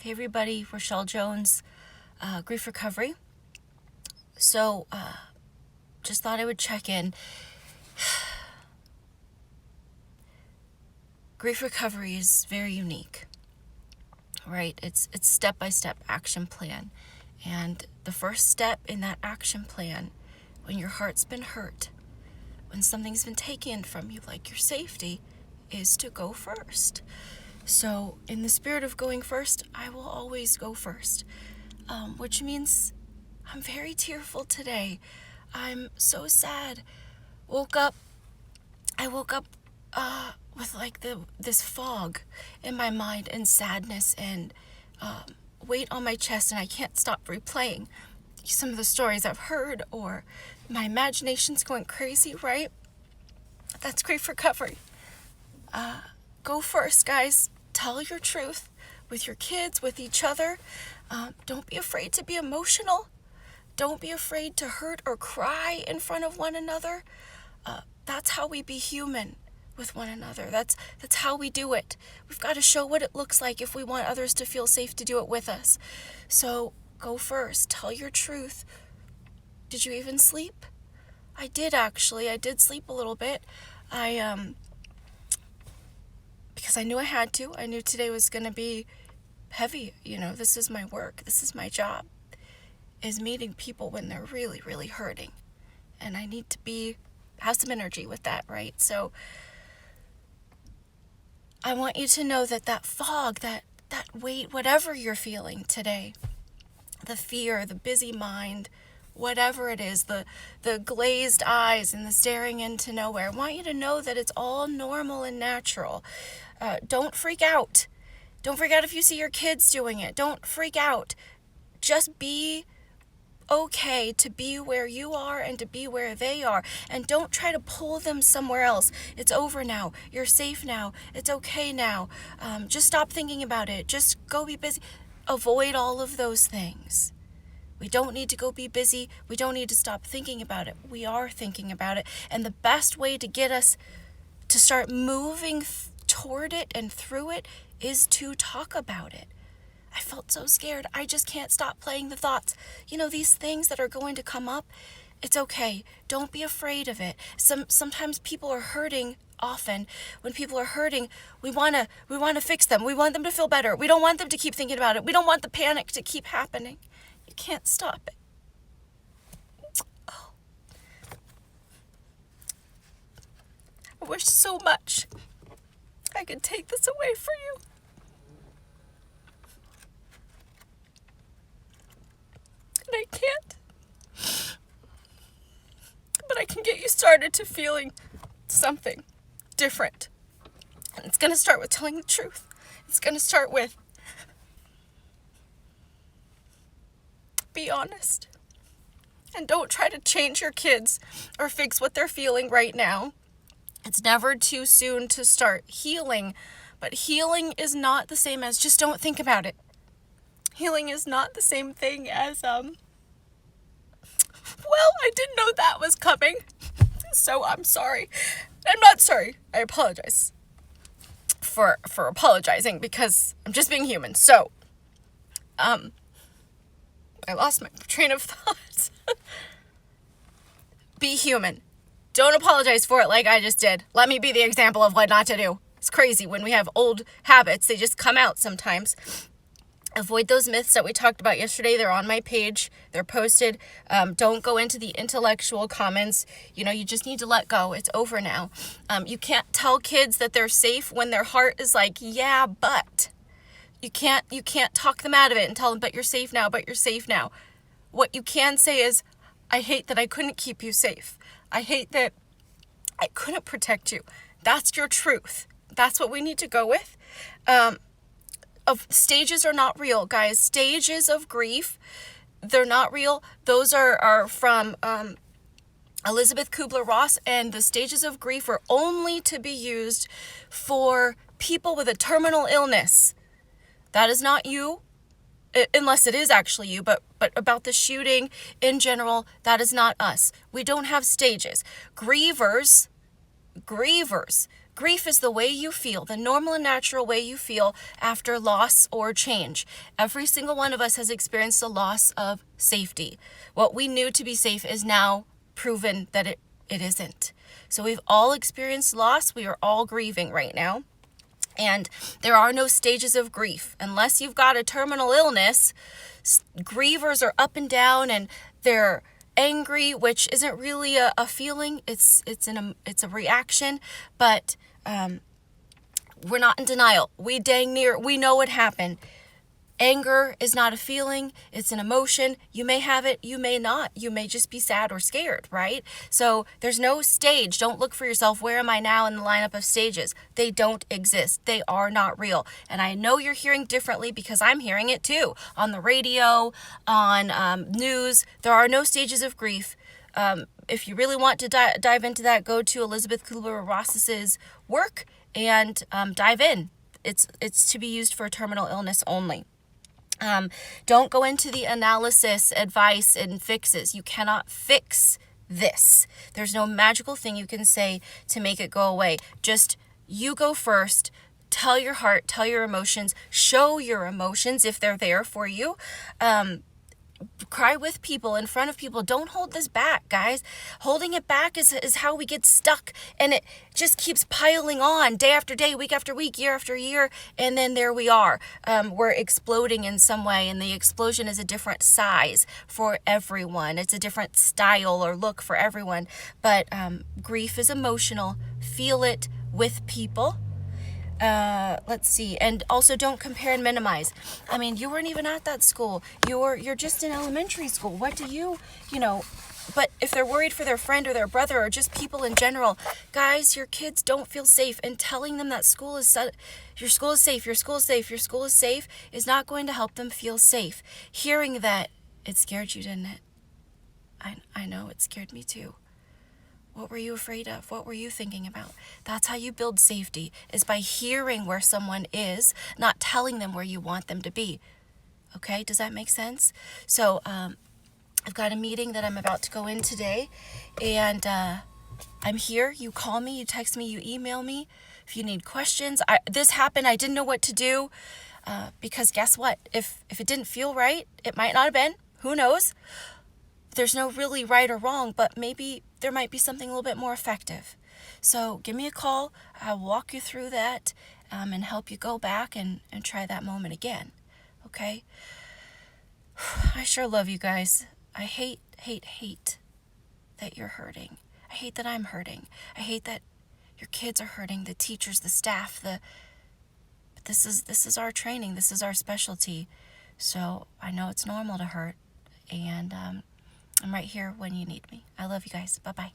Hey everybody, Rachelle Jones, Grief Recovery. So, just thought I would check in. Grief recovery is very unique, right? It's step-by-step action plan. And the first step in that action plan, when your heart's been hurt, when something's been taken from you, like your safety, is to go first. So in the spirit of going first, I will always go first, which means I'm very tearful today. I'm so sad. I woke up with like this fog in my mind and sadness and weight on my chest, and I can't stop replaying some of the stories I've heard, or my imagination's going crazy, right? That's grief recovery. Go first, guys. Tell your truth with your kids, with each other. Don't be afraid to be emotional. Don't be afraid to hurt or cry in front of one another. That's how we be human with one another. That's how we do it. We've got to show what it looks like if we want others to feel safe to do it with us. So go first. Tell your truth. Did you even sleep? I did, actually. I did sleep a little bit. Because I knew I had to. I knew today was going to be heavy. You know, this is my work. This is my job, is meeting people when they're really, really hurting. And I need to have some energy with that, right? So I want you to know that fog, that weight, whatever you're feeling today, the fear, the busy mind, whatever it is, the glazed eyes and the staring into nowhere, I want you to know that it's all normal and natural. Don't freak out. Don't freak out if you see your kids doing it. Don't freak out. Just be okay to be where you are and to be where they are. And don't try to pull them somewhere else. It's over now. You're safe now. It's okay now. Just stop thinking about it. Just go be busy. Avoid all of those things. We don't need to go be busy. We don't need to stop thinking about it. We are thinking about it. And the best way to get us to start moving toward it and through it is to talk about it. I felt so scared. I just can't stop playing the thoughts. You know, these things that are going to come up, it's okay. Don't be afraid of it. Sometimes people are hurting. Often when people are hurting, we want to fix them. We want them to feel better. We don't want them to keep thinking about it. We don't want the panic to keep happening. You can't stop it. Oh. I wish so much I could take this away for you. And I can't. But I can get you started to feeling something different. And it's going to start with telling the truth. It's going to start with be honest. And don't try to change your kids or fix what they're feeling right now. It's never too soon to start healing. But healing is not the same as just don't think about it. Healing is not the same thing as, well, I didn't know that was coming. So I'm sorry. I'm not sorry. I apologize for apologizing because I'm just being human. So, I lost my train of thought. Be human. Don't apologize for it like I just did. Let me be the example of what not to do. It's crazy when we have old habits. They just come out sometimes. Avoid those myths that we talked about yesterday. They're on my page. They're posted. Don't go into the intellectual comments. You know, you just need to let go. It's over now. You can't tell kids that they're safe when their heart is like, yeah, but. You can't talk them out of it and tell them, but you're safe now, but you're safe now. What you can say is, I hate that I couldn't keep you safe. I hate that I couldn't protect you. That's your truth. That's what we need to go with. Stages are not real, guys. Stages of grief, they're not real. Those are from Elizabeth Kubler-Ross, and the stages of grief are only to be used for people with a terminal illness. That is not you, unless it is actually you, but about the shooting in general, that is not us. We don't have stages. Grievers Grief is the way you feel, the normal and natural way you feel after loss or change. Every single one of us has experienced a loss of safety. What we knew to be safe is now proven that it isn't. So we've all experienced loss. We are all grieving right now. And there are no stages of grief. Unless you've got a terminal illness, grievers are up and down and they're angry, which isn't really a feeling. It's a reaction, but we're not in denial. We know what happened. Anger is not a feeling, it's an emotion. You may have it, you may not. You may just be sad or scared, right? So there's no stage. Don't look for yourself, where am I now in the lineup of stages? They don't exist. They are not real. And I know you're hearing differently because I'm hearing it too. On the radio, on news, there are no stages of grief. If you really want to dive into that, go to Elizabeth Kubler-Ross's work and dive in. It's to be used for terminal illness only. Don't go into the analysis, advice, and fixes. You cannot fix this. There's no magical thing you can say to make it go away. Just you go first. Tell your heart, tell your emotions, show your emotions if they're there for you. Cry with people, in front of people. Don't hold this back, guys. Holding it back is how we get stuck, and it just keeps piling on day after day, week after week, year after year, and then there we are. We're exploding in some way, and the explosion is a different size for everyone. It's a different style or look for everyone, but grief is emotional. Feel it with people. Let's see. And also don't compare and minimize. I mean, you weren't even at that school. You're just in elementary school. What do you know, but if they're worried for their friend or their brother or just people in general, guys, your kids don't feel safe, and telling them that your school is safe is not going to help them feel safe. Hearing that, it scared you, didn't it? I know it scared me too. What were you afraid of? What were you thinking about? That's how you build safety, is by hearing where someone is, not telling them where you want them to be. Okay, does that make sense? So I've got a meeting that I'm about to go in today, and I'm here. You call me, you text me, you email me if you need questions. This happened, I didn't know what to do, because guess what? If it didn't feel right, it might not have been. Who knows? There's no really right or wrong, but maybe there might be something a little bit more effective. So give me a call. I'll walk you through that and help you go back and try that moment again. Okay? I sure love you guys. I hate that you're hurting. I hate that I'm hurting. I hate that your kids are hurting, the teachers, the staff, but this is our training. This is our specialty. So I know it's normal to hurt, and I'm right here when you need me. I love you guys. Bye-bye.